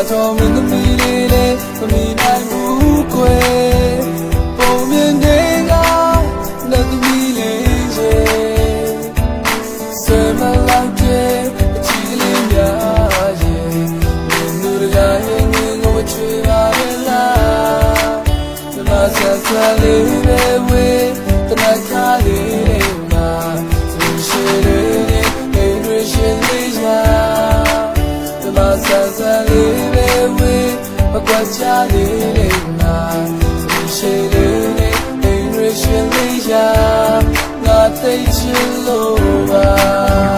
တော်မင်းသမီးလေးလေးမမီနိုင်ဘူးကွယ်ပုံမြင်တွေကလက်သမီးလေးရဲ့ဆွေမလောက်တဲ့အချီလေးများရဲ့လူတွေကရင်ငင်ကိုချွေပါရဲ့လားဒီမှာဆက်ဆက်လေးပဲဝေးတနက်ခါလေးလေးမှာသူရှိလေးနေရွှေရှင်လေးရာဒီမှာဆက်ဆက်လေးပဲဝေးမကွက်ချလေးလေးမှာသူရှိလေးနေရွှေရှင်လေးရာငါသိချင်လို့ပါ